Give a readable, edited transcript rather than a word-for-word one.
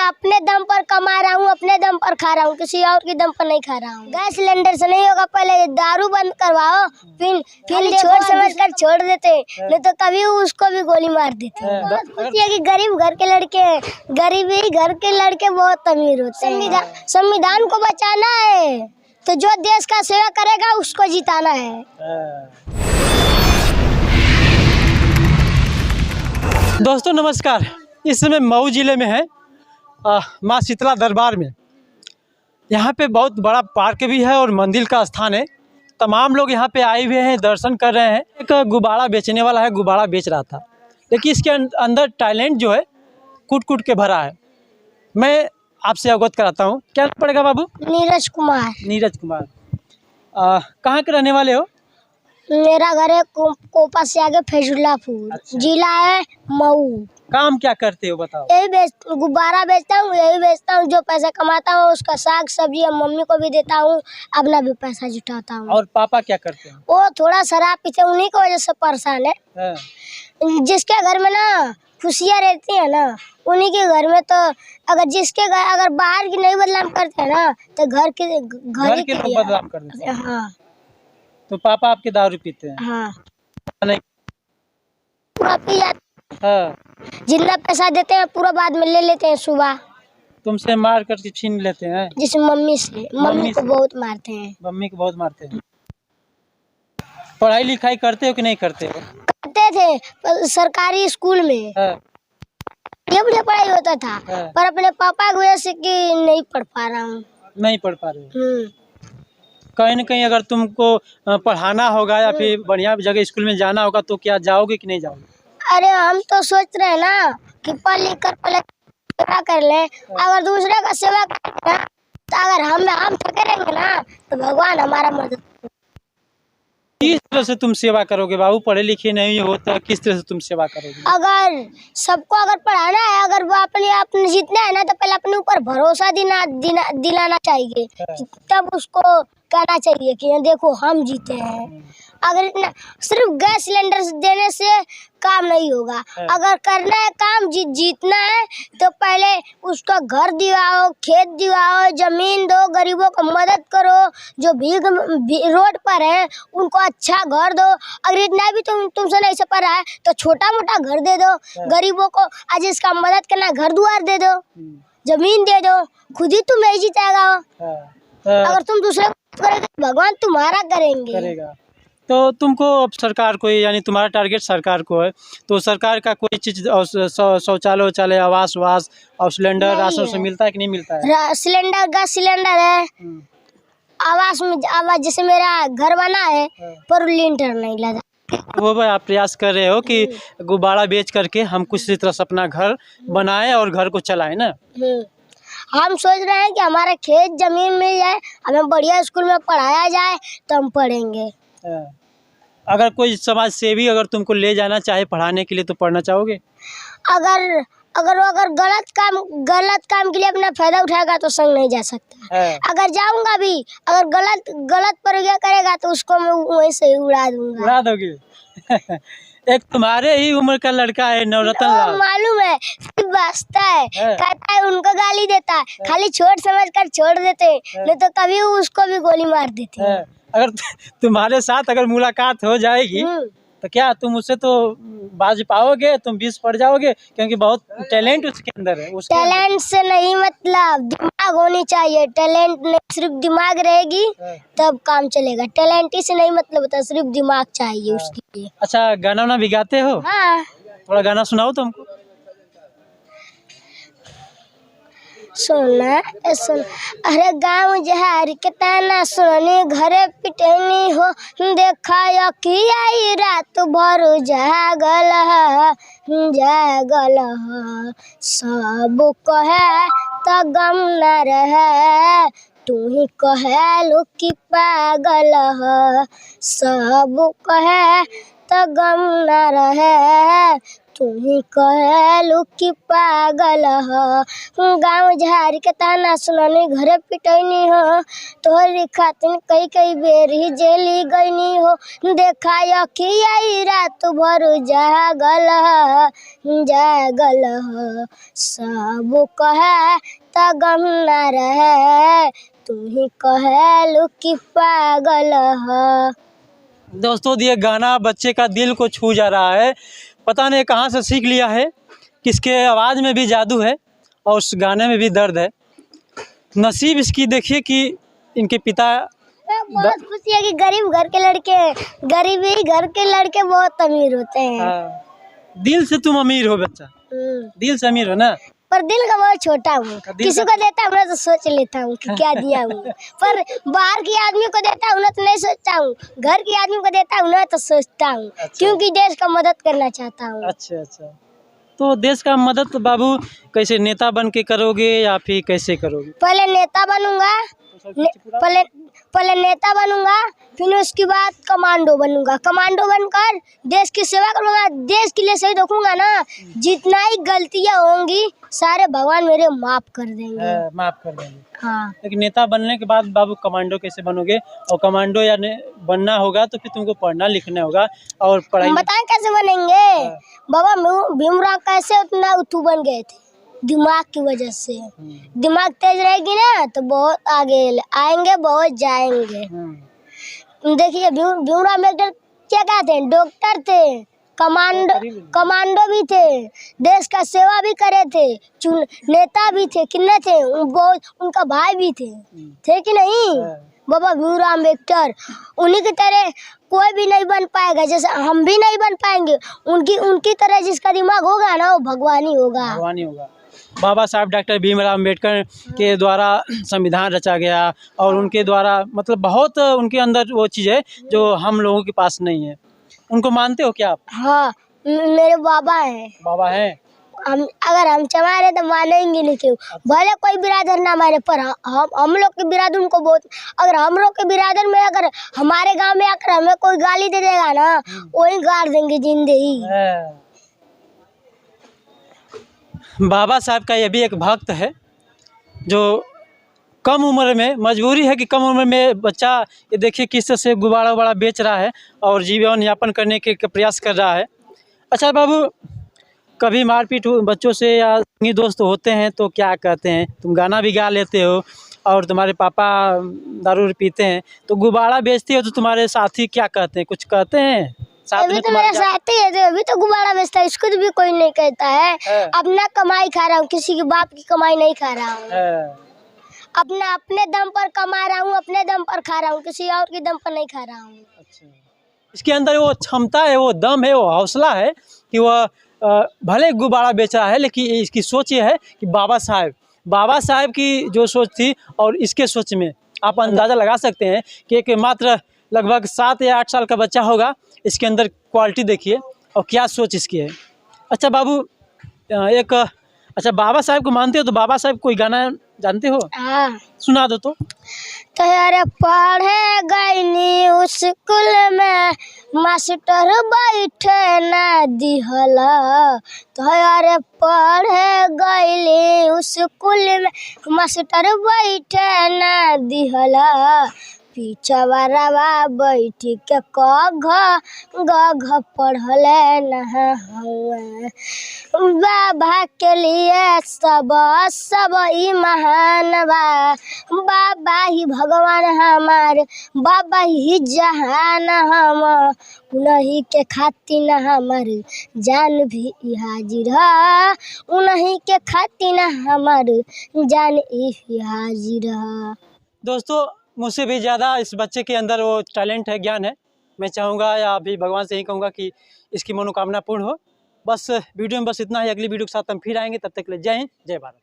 अपने दम पर कमा रहा हूँ, अपने दम पर खा रहा हूँ, किसी और के दम पर नहीं खा रहा हूँ। गैस सिलेंडर से नहीं होगा, पहले दारू बंद करवाओ, फिर छोड़ समझ कर छोड़ देते, नहीं तो कभी उसको भी गोली मार देते। बहुत खुशी है कि गरीब घर के लड़के, गरीबी घर के लड़के बहुत अमीर होते हैं। संविधान को बचाना है तो जो देश का सेवा करेगा उसको जिताना है। दोस्तों नमस्कार, इस समय मऊ जिले में है माँ शीतला दरबार में। यहाँ पे बहुत बड़ा पार्क भी है और मंदिर का स्थान है। तमाम लोग यहाँ पे आए हुए हैं, दर्शन कर रहे हैं। एक गुब्बारा बेचने वाला है, गुब्बारा बेच रहा था, लेकिन इसके अंदर टैलेंट जो है कूट कूट के भरा है। मैं आपसे अवगत कराता हूँ। क्या पड़ेगा बाबू? नीरज कुमार। नीरज कुमार, कहाँ के रहने वाले हो? मेरा घर है कोपा से आगे फैजुल्लापुर। अच्छा। जिला है मऊ। काम क्या करते हो बताओ? यही गुब्बारा बेचता हूँ, यही बेचता हूँ। जो पैसा कमाता हूँ उसका साग सब्जी और मम्मी को भी देता हूँ, अपना भी पैसा जुटाता हूँ। और पापा क्या करते हैं? वो थोड़ा शराब पीते, उन्हीं की वजह से परेशान है। जिसके घर में ना खुशियाँ रहती है ना, उन्हीं के घर में तो अगर बाहर की नहीं बदनाम करते हैं ना, तो घर के लोग बदनाम कर देते हैं। हाँ। तो पापा आपके दारू पीते हैं? हाँ। नहीं। पूरा पी जाते। हाँ। जितना पैसा देते हैं पूरा बाद में ले लेते हैं। सुबह तुमसे मार करके छीन लेते हैं? जिस मम्मी को बहुत मारते हैं। मम्मी को बहुत मारते हैं। पढ़ाई लिखाई करते हो कि नहीं करते हो? करते थे सरकारी स्कूल में। ये बढ़िया पढ़ाई होता था। पर अपने पापा की वजह से कि नहीं पढ़ पा रहा हूँ। नहीं पढ़ पा रहे हो? कहीं न कहीं अगर तुमको पढ़ाना होगा या फिर बढ़िया जगह स्कूल में जाना होगा तो क्या जाओगे कि नहीं जाओगे? अरे हम तो सोच रहे हैं ना कि पढ़ लिख कर पहले सेवा कर ले। अगर दूसरे का सेवा करेंगे तो अगर हम थके रहेंगे ना तो भगवान हमारा मदद। किस तरह से तुम सेवा करोगे बाबू? पढ़े लिखे नहीं हो तो किस तरह से तुम सेवा करोगे? अगर सबको अगर पढ़ाना है, अगर वो अपने जीतना है ना, तो पहले अपने ऊपर भरोसा दिलाना चाहिए। तब उसको कहना चाहिए कि देखो हम जीते हैं। अगर इतना सिर्फ गैस सिलेंडर देने से काम नहीं होगा। अगर करना है काम, जीतना है तो पहले उसका घर दिवाओ, खेत दिवाओ, जमीन दो, गरीबों को मदद करो। जो भीग रोड पर है उनको अच्छा घर दो। अगर इतना भी तुमसे नहीं से पा रहा है तो छोटा मोटा घर दे दो गरीबों को। आज इसका मदद करना, घर द्वार दे दो, जमीन दे दो, खुद ही तुम नहीं जीतेगा। अगर तुम दूसरे को करोगे भगवान तुम्हारा करेगा। तो तुमको अब सरकार को, यानी तुम्हारा टारगेट सरकार को है, तो सरकार का कोई चीज शौचालय आवास और सिलेंडर राशन से मिलता है कि नहीं मिलता है? सिलेंडर गैस सिलेंडर है। आवास जैसे मेरा घर बना है पर लिंटर नहीं लगा। वो भाई आप प्रयास कर रहे हो कि गुब्बारा बेच करके हम कुछ तरह से अपना घर बनाए और घर को चलाए ना? हम सोच रहे हैं कि हमारा खेत जमीन मिल जाए, हमें बढ़िया स्कूल में पढ़ाया जाए तो हम पढ़ेंगे। अगर कोई समाज सेवी अगर तुमको ले जाना चाहे पढ़ाने के लिए तो पढ़ना चाहोगे? अगर गलत काम के लिए अपना फायदा उठाएगा तो संग नहीं जा सकता। अगर जाऊंगा भी, अगर गलत प्रयोग करेगा तो उसको मैं वहीं से ही उड़ा दूंगा। उड़ा दोगे? एक तुम्हारे ही उम्र का लड़का है, नवरत्न लाल। मालूम है, सिर्फ बसता है, कहता है, उनको गाली देता है, खाली छोड़ समझ कर छोड़ देते, नहीं तो कभी उसको भी गोली मार देते। अगर तुम्हारे साथ अगर मुलाकात हो जाएगी तो क्या तुम उससे तो बाज पाओगे? तुम 20 पड़ जाओगे, क्योंकि बहुत टैलेंट उसके अंदर है। टैलेंट से नहीं मतलब दिमाग होनी चाहिए। टैलेंट नहीं, सिर्फ दिमाग रहेगी तब काम चलेगा। टैलेंट से नहीं मतलब होता, सिर्फ दिमाग चाहिए उसके लिए। अच्छा, गाना भी गाते हो? हाँ। थोड़ा गाना सुनाओ तुमको। सुन अरे गाँव जहर के ताना सुनी, घरे पिटनी हो देखा कि आई रात भर जागल सब कहे तो गम न रहे, तू ही कहे लो कि पागल सब कहे तो गम न रहे, तू ही कहलू कि पागल ह। गाँव झाड़ के ताना सुननी, घरे पिटैनी हो, तोहरी खातिर कई कई बेरी जेली गईनी हो। देखा अखिया रात भर जागल ह, जागल ह। सब कहे त गम न रहे, तू ही कहलू कि पागल ह। दोस्तों ये गाना बच्चे का दिल को छू जा रहा है। पता नहीं कहाँ से सीख लिया है, किसके आवाज़ में भी जादू है और उस गाने में भी दर्द है। नसीब इसकी देखिए कि इनके पिता बहुत खुशी है कि गरीबी घर के लड़के बहुत अमीर होते हैं। दिल से तुम अमीर हो बच्चा, दिल से अमीर हो ना। पर दिल का बहुत छोटा हूँ, किसी को देता हूँ ना तो सोच लेता हूँ कि क्या दिया हूँ। पर बाहर के आदमी को देता हूँ ना तो नहीं सोचता हूँ, घर के आदमी को देता हूँ ना तो सोचता हूँ। अच्छा। क्योंकि देश का मदद करना चाहता हूँ। अच्छा अच्छा, तो देश का मदद बाबू कैसे, नेता बन के करोगे या फिर कैसे करोगे? पहले नेता बनूंगा, पहले नेता बनूंगा, फिर उसके बाद कमांडो बनूंगा। कमांडो बनकर देश की सेवा करूंगा, देश के लिए सही रखूंगा ना। जितना ही गलतियां होंगी सारे भगवान मेरे माफ कर देंगे। माफ कर देंगे। हाँ। लेकिन नेता बनने के बाद बाबू कमांडो कैसे बनोगे? और कमांडो या बनना होगा तो फिर तुमको पढ़ना लिखना होगा और पढ़ाई। बताएं कैसे बनेंगे? बाबा भीमराव कैसे उतना उतू बन गए थे? दिमाग की वजह से। दिमाग तेज रहेगी ना तो बहुत आगे आएंगे, बहुत जाएंगे। देखिए भीमराव अम्बेडकर क्या थे? डॉक्टर थे, कमांडो भी थे, देश का सेवा भी करे थे, नेता भी थे, कितने थे, उनका भाई भी थे कि नहीं? बाबा भीमराव अम्बेडकर, उन्हीं की तरह कोई भी नहीं बन पाएगा, जैसे हम भी नहीं बन पाएंगे। उनकी तरह जिसका दिमाग होगा ना वो भगवान ही होगा। भगवान ही होगा। बाबा साहब डॉक्टर भीमराव अम्बेडकर के द्वारा संविधान रचा गया और उनके द्वारा मतलब बहुत उनके अंदर वो चीज़ है जो हम लोगों के पास नहीं है। उनको मानते हो क्या आप? हाँ, मेरे बाबा हैं। बाबा हैं? अगर हम चमा रहे तो मानेंगे नहीं, क्यों? भले कोई बिरादर ना माने, पर हम लोग के बिरादर उनको बहुत। अगर हम लोग के बिरादर में अगर हमारे गांव में आकर हमें कोई गाली दे देगा ना, वही गाड़ देंगे जिंदगी। बाबा साहब का ये भी एक भक्त है जो कम उम्र में, मजबूरी है कि कम उम्र में बच्चा ये देखिए किस तरह से गुब्बारा उबारा बेच रहा है और जीवन यापन करने के प्रयास कर रहा है। अच्छा बाबू, कभी मारपीट बच्चों से या दोस्त होते हैं तो क्या कहते हैं? तुम गाना भी गा लेते हो और तुम्हारे पापा दारू पीते हैं, तो गुब्बारा बेचते हो तो तुम्हारे साथी क्या कहते हैं? कुछ कहते हैं? साथ में तो मेरा साथी है जो अभी तो गुब्बारा बेचता है, इसको भी कोई नहीं कहता है। अपना कमाई खा रहा हूँ, किसी के बाप की कमाई नहीं खा रहा हूँ। अपने दम पर कमा रहा हूँ, अपने दम पर खा रहा हूँ, किसी और के दम पर नहीं खा रहा हूँ। अच्छा, इसके अंदर वो क्षमता है, वो दम है, वो हौसला है कि वह भले गुब्बारा बेच रहा है लेकिन इसकी सोच ये है कि बाबा साहब की जो सोच थी और इसके सोच में आप अंदाज़ा लगा सकते हैं कि एक मात्र लगभग 7 या 8 साल का बच्चा होगा, इसके अंदर क्वालिटी देखिए और क्या सोच इसकी है। अच्छा बाबू, अच्छा बाबा साहब को मानते हो तो बाबा साहब कोई गाना जानते हो? हाँ, सुना दो तो। तोहरे पढ़े गईनी स्कूल में मास्टर बैठे ना दिहला, तोहरे पढ़े गईली स्कूल में मास्टर बैठे ना दिहला, पीछवा रवा बैठ के गघ पढ़ले न हुए, बाबा के लिए सब ई महान बा, बाबा ही भगवान हमारे, बाबा ही जहान हम, उन्हीं के खातिर हमार जान भी हाजिर है, उन्हीं के खातिर हमार जान ही हाजिर है। दोस्तों, मुझसे भी ज़्यादा इस बच्चे के अंदर वो टैलेंट है, ज्ञान है। मैं चाहूँगा या अभी भगवान से ही कहूँगा कि इसकी मनोकामना पूर्ण हो। बस वीडियो में बस इतना ही। अगली वीडियो के साथ हम फिर आएंगे, तब तक के लिए जय हिंद, जय भारत।